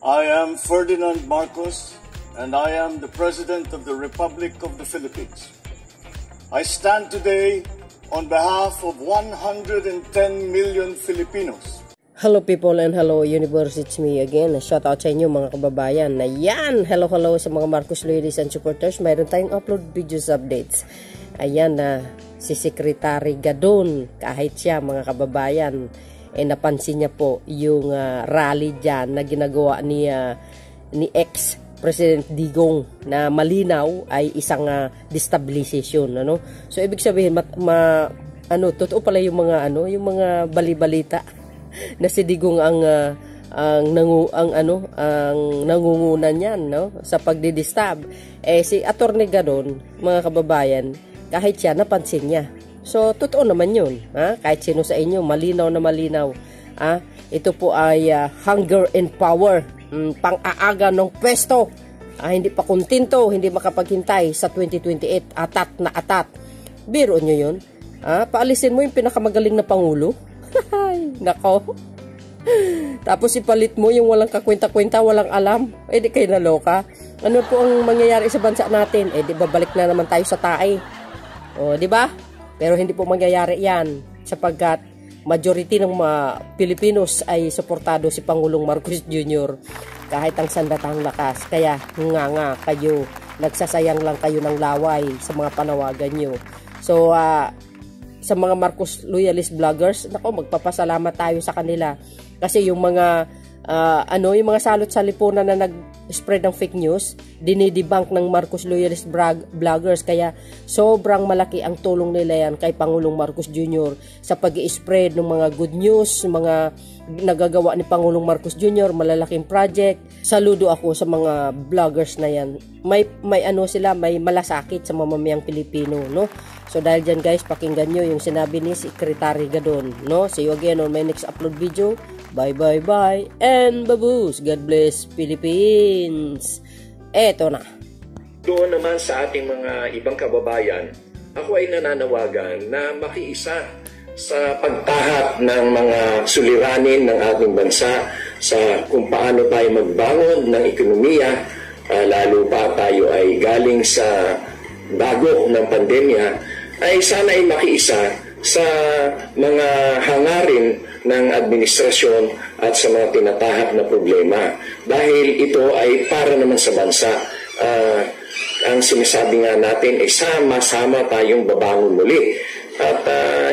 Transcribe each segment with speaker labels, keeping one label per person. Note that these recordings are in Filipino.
Speaker 1: I am Ferdinand Marcos, and I am the President of the Republic of the Philippines. I stand today on behalf of 110 million Filipinos.
Speaker 2: Hello people and hello universe, it's me again. Shout out sa inyo mga kababayan. Ayan, hello sa mga Marcos loyalists and supporters. Mayroon tayong upload videos updates. Ayan na, si Secretary Gadon, kahit siya mga kababayan, napansin niya po yung rally dyan na ginagawa ni ex-President Digong na malinaw ay isang destabilization, ano? So ibig sabihin totoo pala yung mga bali-balita na si Digong ang nangungunan niyan, no, sa pagdidistab. Si Attorney Gadon, mga kababayan, kahit siya napansin niya. So, totoo naman yun. Kahit sino sa inyo, malinaw na malinaw. Ito po ay hunger and power. Pang-aaga ng pwesto. Hindi pa kontento, hindi makapaghintay sa 2028. Atat na atat. Biro nyo yun. Paalisin mo yung pinakamagaling na Pangulo. Nako. Tapos ipalit mo yung walang kakwenta-kwenta, walang alam. Di kayo naloka. Ano po ang mangyayari sa bansa natin? Di babalik na naman tayo sa tae. O, di ba? Pero hindi po mangyayari yan sapagkat majority ng mga Pilipinos ay suportado si Pangulong Marcos Jr. kahit ang sandatang lakas. Kaya nga kayo, nagsasayang lang kayo ng laway sa mga panawagan nyo. So, sa mga Marcos loyalist vloggers, nako, magpapasalamat tayo sa kanila. Kasi yung mga yung mga salot sa lipunan na nag-spread ng fake news, dinidebunk ng Marcos loyalist vloggers. Kaya sobrang malaki ang tulong nila yan kay Pangulong Marcos Jr. sa pag-i-spread ng mga good news, mga nagagawa ni Pangulong Marcos Jr., malalaking project. Saludo ako sa mga vloggers na yan. May malasakit sa mamamayang Pilipino, no? So dahil dyan guys, pakinggan nyo yung sinabi ni Secretary Gadon, no? See you again on my next upload video. Bye and baboos. God bless Philippines. Eto na.
Speaker 3: Doon naman sa ating mga ibang kababayan, ako ay nananawagan na makiisa sa pagtahat ng mga suliranin ng ating bansa sa kung paano tayo magbangon ng ekonomiya, lalo pa tayo ay galing sa bago ng pandemya, ay sana ay makiisa sa mga hangarin ng administrasyon at sa mga tinatahak na problema. Dahil ito ay para naman sa bansa. Ang sinasabi nga natin ay sama-sama tayong babangon muli. At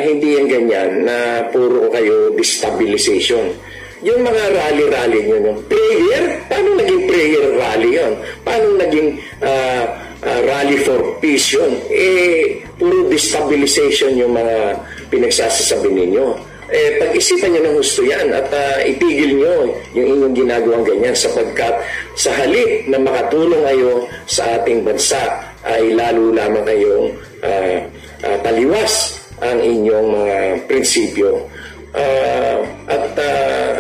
Speaker 3: hindi yan ganyan na puro kayo destabilization. Yung mga rally-rally nyo, yung prayer, paano naging prayer rally yun? Paano naging rally for peace yun? Puro destabilization yung mga pinagsasasabi ninyo. Pag-isipan nyo ng husto yan at itigil nyo yung inyong ginagawang ganyan sapagkat sa halip na makatulong kayo sa ating bansa ay lalo lamang kayong taliwas ang inyong mga prinsipyo.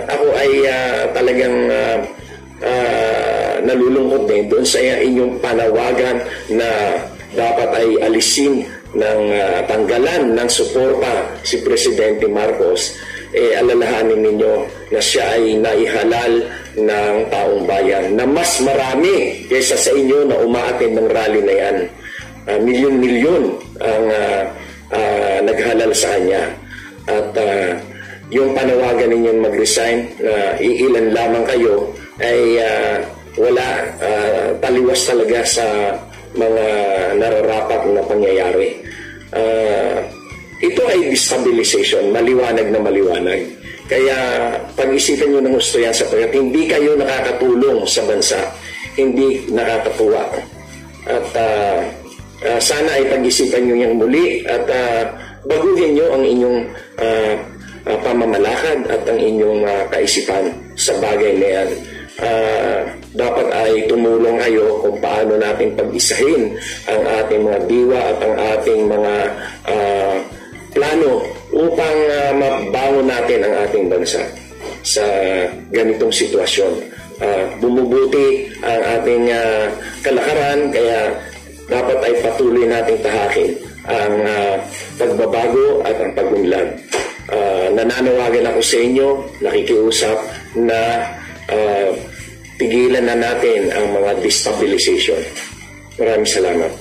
Speaker 3: Ako ay talagang nalulungkot din doon sa inyong panawagan na dapat ay alisin ng tanggalan ng suporta si Presidente Marcos. Alalahanin ninyo na siya ay naihalal ng taong bayan na mas marami kaysa sa inyo na umaattend ng rally na yan. Milyon-milyon ang naghalal sa kanya. At yung panawagan ninyong mag-resign na iilan lamang kayo ay wala, taliwas talaga sa mga nararapat na pangyayari. Ito ay destabilization, maliwanag na maliwanag. Kaya pag-isipan nyo ng gusto yan sapagkat hindi kayo nakakatulong sa bansa, hindi nakakatuwa. At sana ay pag-isipan nyo yang muli at baguhin nyo ang inyong pamamalakad at ang inyong kaisipan sa bagay na yan. Dapat ay tumulong kayo kung paano natin pag-isahin ang ating mga diwa at ang ating mga plano upang mabangon natin ang ating bansa sa ganitong sitwasyon. Bumubuti ang ating kalakaran, kaya dapat ay patuloy nating tahakin ang pagbabago at ang pagunlad. Nananawagan ako sa inyo, nakikiusap na labanan na natin ang mga destabilization. Maraming salamat.